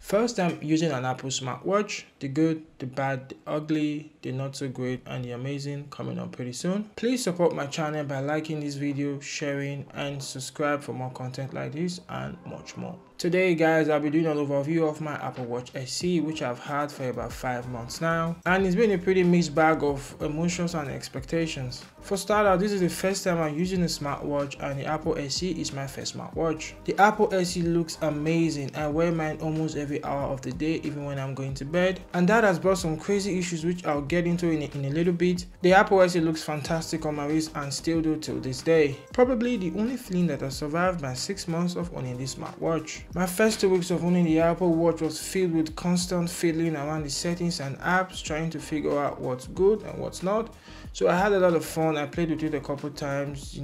First, I'm using an Apple smartwatch. The good, the bad, the ugly, the not so great, and the amazing coming up pretty soon. Please support my channel by liking this video, sharing, and subscribe for more content like this and much more. Today guys, I'll be doing an overview of my Apple Watch SE, which I've had for about 5 months now, and it's been a pretty mixed bag of emotions and expectations. For starters, this is the first time I'm using a smartwatch, and the Apple SE is my first smartwatch. The Apple SE looks amazing. I wear mine almost every hour of the day, even when I'm going to bed, and that has brought some crazy issues which I'll get into in a little bit. The Apple SE looks fantastic on my wrist and still do till this day. Probably the only feeling that has survived my 6 months of owning this smartwatch. My first 2 weeks of owning the Apple Watch was filled with constant fiddling around the settings and apps, trying to figure out what's good and what's not. So I had a lot of fun. I played with it a couple times,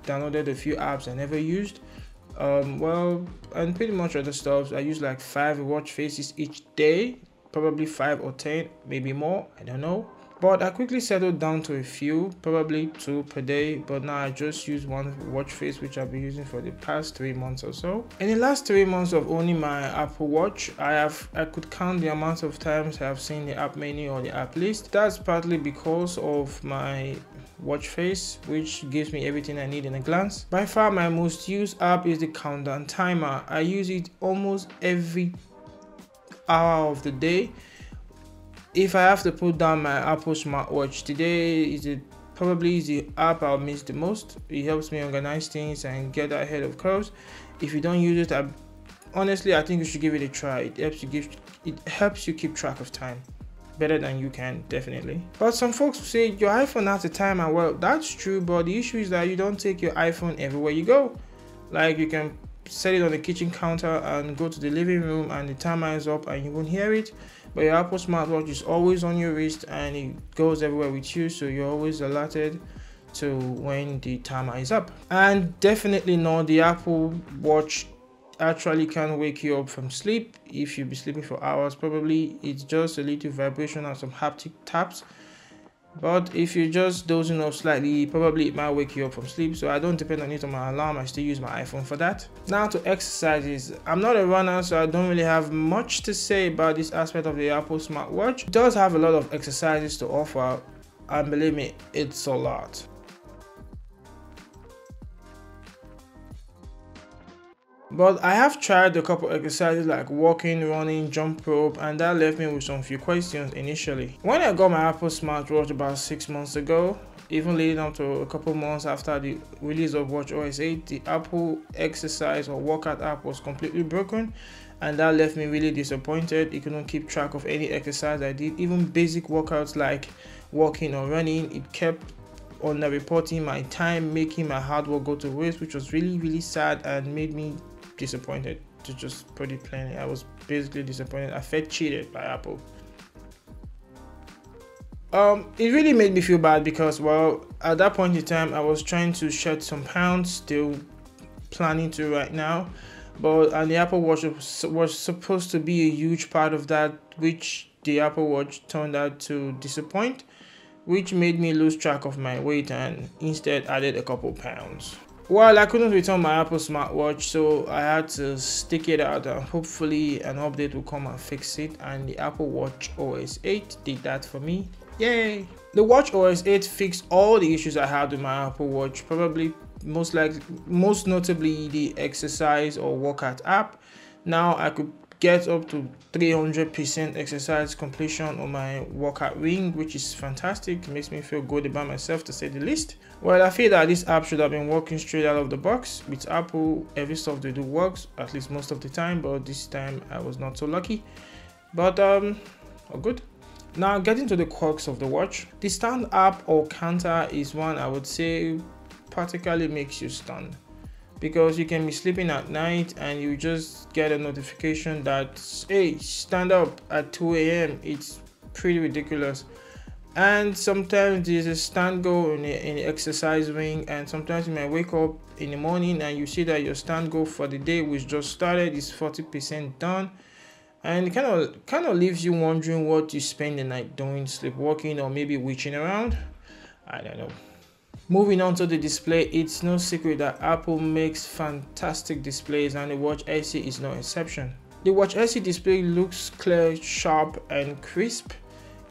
downloaded a few apps I never used. And pretty much other stuff. I use like 5 watch faces each day, probably 5 or 10, maybe more, I don't know. But I quickly settled down to a few, probably 2 per day, but now I just use 1 watch face, which I've been using for the past 3 months or so. In the last 3 months of owning my Apple Watch, I could count the amount of times I have seen the app menu or the app list. That's partly because of my watch face, which gives me everything I need in a glance. By far my most used app is the countdown timer. I use it almost every hour of the day. If I have to put down my Apple smartwatch, today is probably the app I'll miss the most. It helps me organize things and get ahead of curves. If you don't use it, honestly I think you should give it a try. It helps you keep track of time better than you can, definitely. But some folks say your iPhone has a timer. Well, that's true, but the issue is that you don't take your iPhone everywhere you go. Like, you can set it on the kitchen counter and go to the living room and the timer is up and you won't hear it. But your Apple smartwatch is always on your wrist and it goes everywhere with you, so you're always alerted to when the timer is up. And definitely not, the Apple Watch actually can wake you up from sleep. If you'll be sleeping for hours, probably it's just a little vibration and some haptic taps. But if you're just dozing off slightly, probably it might wake you up from sleep. So I don't depend on it on my alarm. I still use my iPhone for that. Now to exercises. I'm not a runner, so I don't really have much to say about this aspect of the Apple smartwatch. It does have a lot of exercises to offer, and believe me, it's a lot. But I have tried a couple exercises like walking, running, jump rope, and that left me with some few questions initially. When I got my Apple smartwatch about 6 months ago, even leading up to a couple months after the release of watchOS 8, the Apple exercise or workout app was completely broken, and that left me really disappointed. It couldn't keep track of any exercise I did, even basic workouts like walking or running. It kept on reporting my time, making my hard work go to waste, which was really sad and made me disappointed, to just put it plainly. I was basically disappointed. I felt cheated by Apple. It really made me feel bad because, well, at that point in time I was trying to shed some pounds, still planning to right now, and the Apple Watch was supposed to be a huge part of that, which the Apple Watch turned out to disappoint, which made me lose track of my weight and instead added a couple pounds. Well, I couldn't return my Apple smartwatch, so I had to stick it out, and hopefully an update will come and fix it, and the Apple Watch OS 8 did that for me. Yay! The Watch OS 8 fixed all the issues I had with my Apple Watch, probably most notably the exercise or workout app. Now I could get up to 300% exercise completion on my workout ring, which is fantastic. It makes me feel good about myself, to say the least. Well, I feel that this app should have been working straight out of the box. With Apple, every stuff they do works, at least most of the time, but this time I was not so lucky. But all good. Now getting to the quirks of the watch. The stand app or counter is one I would say particularly makes you stunned, because you can be sleeping at night and you just get a notification that, hey, stand up at 2 a.m. It's pretty ridiculous. And sometimes there's a stand goal in the exercise ring, and sometimes you might wake up in the morning and you see that your stand goal for the day, which just started, is 40% done, and it kind of leaves you wondering what you spend the night doing, sleepwalking or maybe witching around. I don't know. Moving on to the display, it's no secret that Apple makes fantastic displays, and the Watch SE is no exception. The Watch SE display looks clear, sharp and crisp.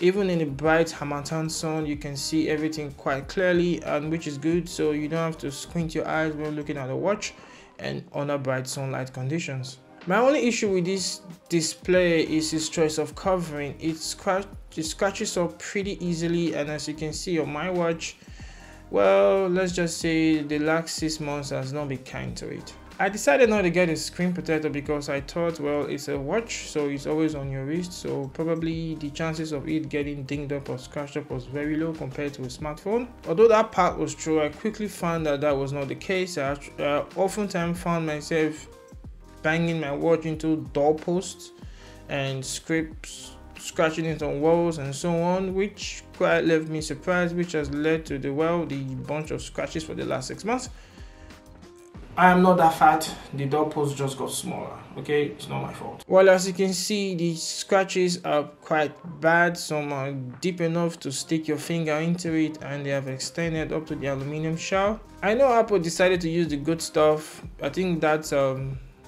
Even in the bright Harmattan sun, you can see everything quite clearly, and which is good, so you don't have to squint your eyes when looking at the watch and under bright sunlight conditions. My only issue with this display is its choice of covering. It scratches up pretty easily, and as you can see on my watch, well, let's just say the last 6 months has not been kind to it. I decided not to get a screen protector because I thought, well, it's a watch, so it's always on your wrist, so probably the chances of it getting dinged up or scratched up was very low compared to a smartphone. Although that part was true, I quickly found that that was not the case. I oftentimes found myself banging my watch into doorposts and scratching it on walls and so on, which quite left me surprised, which has led to the bunch of scratches for the last 6 months. I am not that fat, the doorpost just got smaller, okay? It's not my fault. Well, as you can see, the scratches are quite bad. Some are deep enough to stick your finger into it, and they have extended up to the aluminum shell. I know Apple decided to use the good stuff. I think that's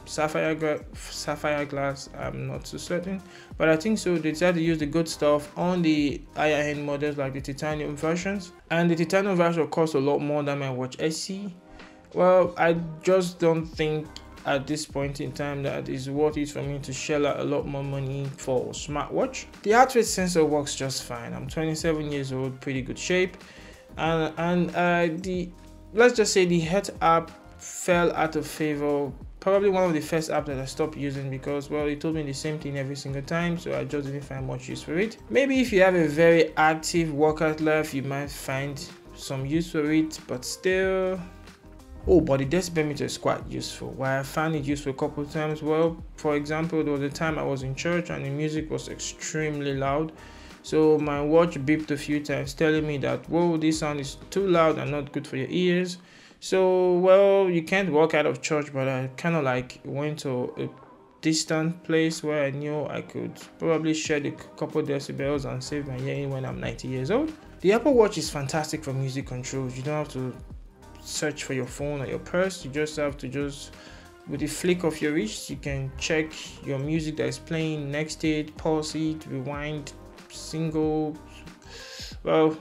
sapphire glass, I'm not so certain, but I think so. They decided to use the good stuff on the higher end models like the titanium versions, and the titanium version costs a lot more than my Watch SE. Well, I just don't think at this point in time that it's worth it for me to shell out a lot more money for a smartwatch. The heart rate sensor works just fine. I'm 27 years old, pretty good shape, and let's just say the health app fell out of favor. Probably one of the first apps that I stopped using because, well, it told me the same thing every single time, so I just didn't find much use for it. Maybe if you have a very active workout life, you might find some use for it, but still. Oh, but the decibel meter is quite useful. Why I found it useful a couple of times, well, for example, there was a time I was in church and the music was extremely loud. So my watch beeped a few times telling me that, whoa, this sound is too loud and not good for your ears. So, well, you can't walk out of church, but I kind of like went to a distant place where I knew I could probably shed a couple decibels and save my hearing when I'm 90 years old. The Apple Watch is fantastic for music controls. You don't have to search for your phone or your purse. You just have to with the flick of your wrist, you can check your music that is playing next to it, pause it, rewind, single. Well,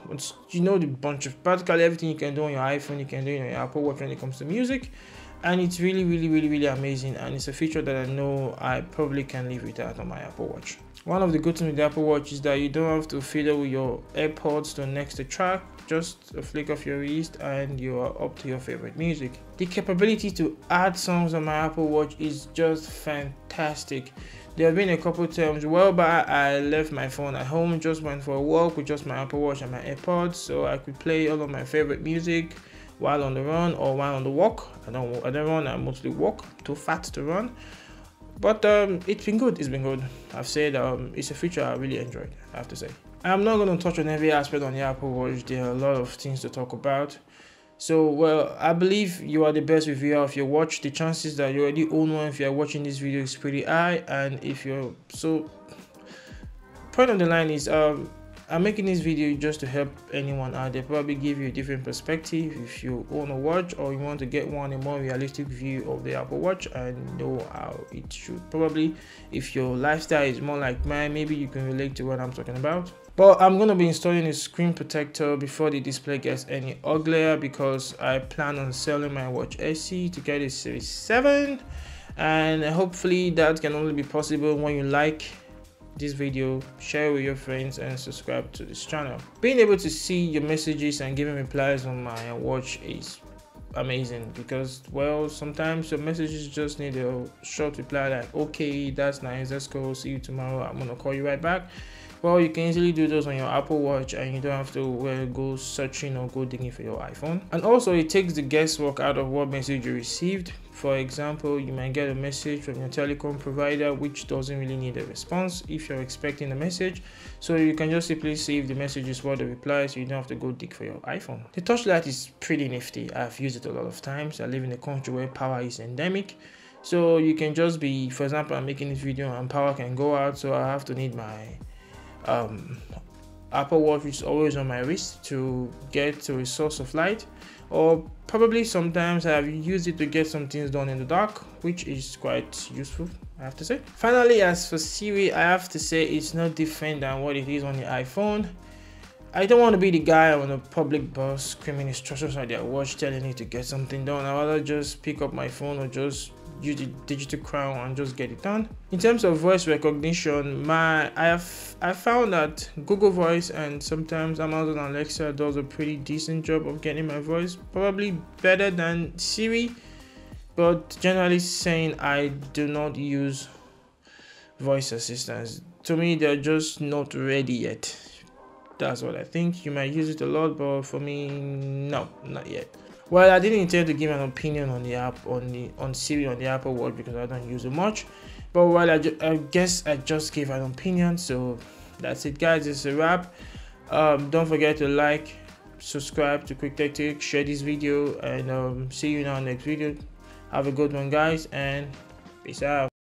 you know, the bunch of practically everything you can do on your iPhone, you can do on your Apple Watch when it comes to music, and it's really amazing, and it's a feature that I know I probably can live without on my Apple Watch. One of the good things with the Apple Watch is that you don't have to fiddle with your AirPods to next the track. Just a flick of your wrist and you are up to your favorite music. The capability to add songs on my Apple Watch is just fantastic. There have been a couple times well back I left my phone at home, just went for a walk with just my Apple Watch and my AirPods, so I could play all of my favorite music while on the run or while on the walk. I don't run, I mostly walk. I'm too fat to run. But it's been good. I've said it's a feature I really enjoyed, I have to say. I'm not going to touch on every aspect on the Apple Watch. There are a lot of things to talk about. So, well, I believe you are the best reviewer of your watch. The chances that you already own one if you are watching this video is pretty high. And if you're point of the line is I'm making this video just to help anyone out there, probably give you a different perspective if you own a watch or you want to get a more realistic view of the Apple Watch and know how it should. Probably if your lifestyle is more like mine, maybe you can relate to what I'm talking about. But I'm going to be installing a screen protector before the display gets any uglier because I plan on selling my Watch SE to get a Series 7, and hopefully that can only be possible when you like this video, share with your friends, and subscribe to this channel. Being able to see your messages and giving replies on my watch is amazing because, well, sometimes your messages just need a short reply like, okay, that's nice, let's go, see you tomorrow, I'm gonna call you right back. Well, you can easily do those on your Apple Watch and you don't have to go searching or go digging for your iPhone. And also it takes the guesswork out of what message you received. For example, you might get a message from your telecom provider which doesn't really need a response if you're expecting a message. So you can just simply save the messages for the reply so you don't have to go dig for your iPhone. The Touchlight is pretty nifty. I've used it a lot of times. I live in a country where power is endemic. So you can just be, for example, I'm making this video and power can go out, so I have to need my Apple Watch, which is always on my wrist, to get to a source of light, or probably sometimes I have used it to get some things done in the dark, which is quite useful, I have to say. Finally, as for Siri, I have to say it's no different than what it is on the iPhone. I don't want to be the guy on a public bus screaming instructions at their watch telling you to get something done. I'd rather just pick up my phone or just use the digital crown and just get it done. In terms of voice recognition, I found that Google Voice and sometimes Amazon Alexa does a pretty decent job of getting my voice, probably better than Siri, but generally saying, I do not use voice assistants. To me, they're just not ready yet. That's what I think. You might use it a lot, but for me, no, not yet. Well, I didn't intend to give an opinion on the app on Siri on the Apple Watch because I don't use it much. But well, I guess I just gave an opinion. So that's it, guys. It's a wrap. Don't forget to like, subscribe to Quick Tech Tips, share this video, and see you in our next video. Have a good one, guys, and peace out.